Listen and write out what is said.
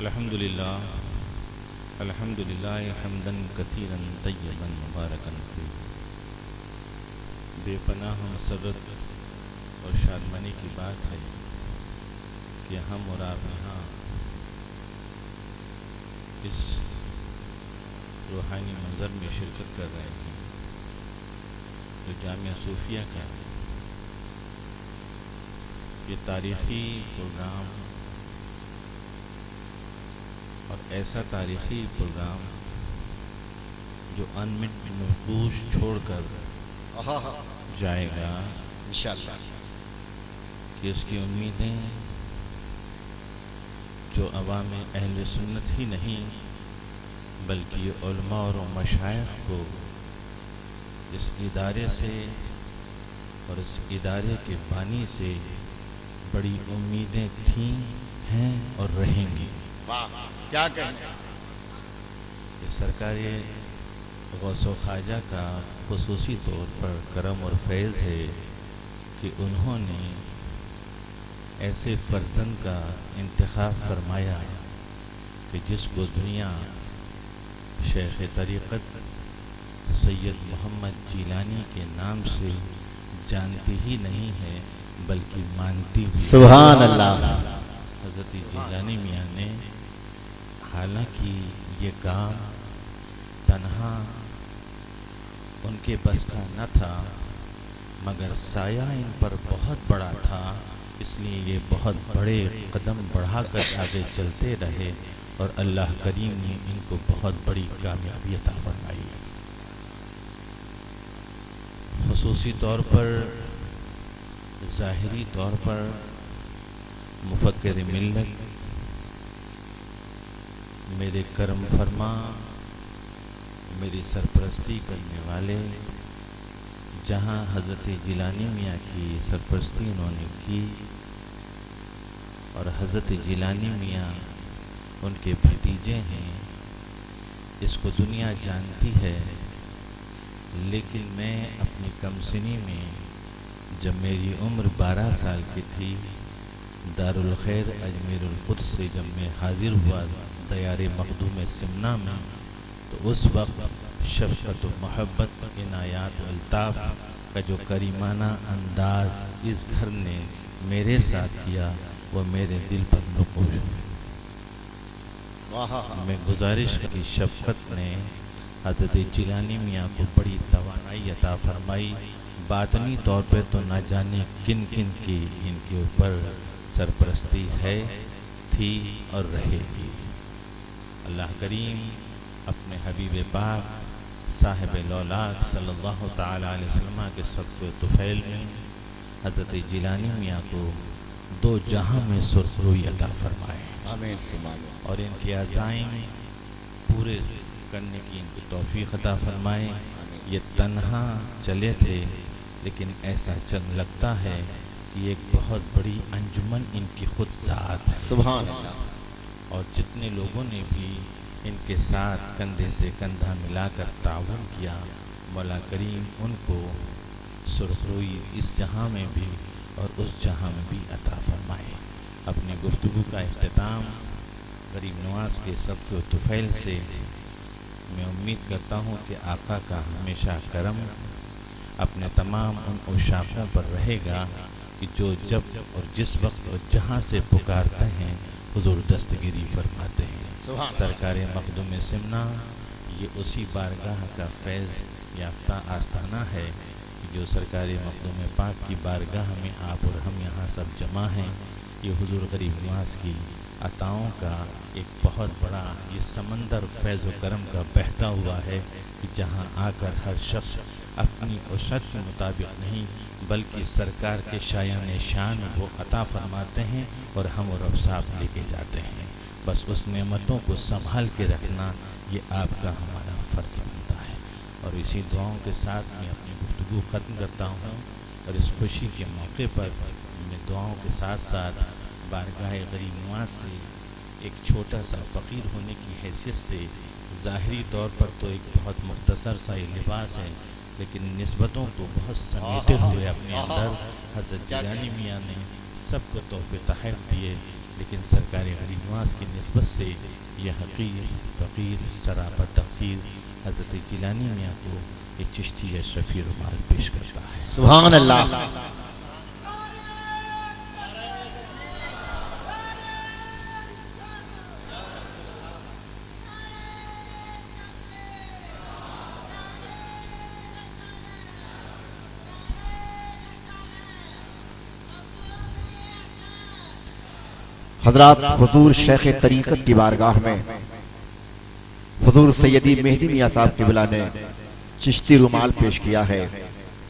الحمدللہ الحمدللہ حمدن کثیرا طیبا مبارکا فیہ۔ بے پناہ مسرت اور شادمانی کی بات ہے کہ ہم اور آپ یہاں اس روحانی منظر میں شرکت کر رہے ہیں جو جامعہ صوفیہ کا یہ تاریخی پروگرام، اور ایسا تاریخی پروگرام جو انمٹ نقوش چھوڑ کر جائے گا انشاءاللہ، کہ اس کی امیدیں جو عوام اہل سنت ہی نہیں بلکہ علماء اور مشائخ کو اس ادارے سے اور اس ادارے کے بانی سے بڑی امیدیں تھیں، ہیں اور رہیں گی۔ واہ کیا کہیں۔ کہ سرکار غوث و خواجہ کا خصوصی طور پر کرم اور فیض ہے کہ انہوں نے ایسے فرزند کا انتخاب فرمایا کہ جس کو دنیا شیخ طریقت سید محمد جیلانی کے نام سے جانتی ہی نہیں ہے بلکہ مانتی بھی۔ سبحان اللہ۔ حضرت جیلانی میاں نے حالانکہ یہ کام تنہا ان کے بس کا نہ تھا مگر سایہ ان پر بہت بڑا تھا، اس لیے یہ بہت بڑے قدم بڑھا کر آگے چلتے رہے اور اللہ کریم نے ان کو بہت بڑی کامیابی عطا فرمائی۔ خصوصی طور پر ظاہری طور پر مفکر ملت، میرے کرم فرما، میری سرپرستی کرنے والے، جہاں حضرت جیلانی میاں کی سرپرستی انہوں نے کی اور حضرت جیلانی میاں ان کے بھتیجے ہیں، اس کو دنیا جانتی ہے، لیکن میں اپنی کم سنی میں جب میری عمر 12 سال کی تھی، دارالخیر اجمیر القدس سے جب میں حاضر ہوا دیار مخدوم سمنا میں، تو اس وقت شفقت و محبت، عنایات و الطاف کا جو کریمانہ انداز اس گھر نے میرے ساتھ کیا وہ میرے دل پر نقوش ہے۔ میں گزارش کی شفقت نے حضرت جیلانی میاں کو بڑی توانائی عطا فرمائی، باطنی طور پہ تو نہ جانے کن کن کی ان کے اوپر سرپرستی ہے، تھی اور رہے گی۔ اللہ کریم اپنے حبیب پاک صاحب لولاک صلی اللہ تعالی علیہ وسلم کے صدقے طفیل میں حضرت جیلانی میاں کو دو جہاں میں سرخروئی عطا فرمائے، آمین۔ اور ان کے عزائم پورے کرنے کی ان کو توفیق عطا فرمائے۔ یہ تنہا چلے تھے لیکن ایسا چل لگتا ہے کہ ایک بہت بڑی انجمن ان کی خود ذات ہے۔ سبحان اللہ۔ اور جتنے لوگوں نے بھی ان کے ساتھ کندھے سے کندھا ملا کر تعاون کیا، مولا کریم ان کو سرخروئی اس جہاں میں بھی اور اس جہاں میں بھی عطا فرمائے۔ اپنے گفتگو کا اختتام غریب نواز کے صدقے و طفیل سے میں امید کرتا ہوں کہ آقا کا ہمیشہ کرم اپنے تمام ان عشاقوں پر رہے گا کہ جو جب اور جس وقت اور جہاں سے پکارتے ہیں حضور دستگیری فرماتے ہیں۔ سرکار مخدوم سمنا یہ اسی بارگاہ کا فیض یافتہ آستانہ ہے کہ جو سرکار مخدوم پاک کی بارگاہ میں آپ اور ہم یہاں سب جمع ہیں۔ یہ حضور غریب نواز کی عطاؤں کا ایک بہت بڑا یہ سمندر فیض و کرم کا بہتا ہوا ہے کہ جہاں آ کر ہر شخص اپنی وسعت کے مطابق نہیں بلکہ سرکار کے شایان شان وہ عطا فرماتے ہیں اور ہم اور افصاف لے کے جاتے ہیں۔ بس اس نعمتوں کو سنبھال کے رکھنا یہ آپ کا ہمارا فرض بنتا ہے۔ اور اسی دعاؤں کے ساتھ میں اپنی گفتگو ختم کرتا ہوں، اور اس خوشی کے موقع پر میں دعاؤں کے ساتھ ساتھ بارگاہ غریب نواز سے ایک چھوٹا سا فقیر ہونے کی حیثیت سے ظاہری طور پر تو ایک بہت مختصر سا یہ لباس ہے لیکن نسبتوں کو بہت سمیٹے ہوئے اپنے اندر حضرت جیلانی میاں نے سب کو تحفے تحائف دیے، لیکن سرکار غریب نواز کی نسبت سے یہ حقیر فقیر سراپا تقصیر حضرت جیلانی میاں کو یہ چشتی اشرفی رومال پیش کرتا ہے۔ سبحان اللہ۔ حضرات، حضور شیخ طریقت کی بارگاہ میں حضور سیدی مہدی میاں صاحب قبلہ نے چشتی رومال پیش کیا ہے۔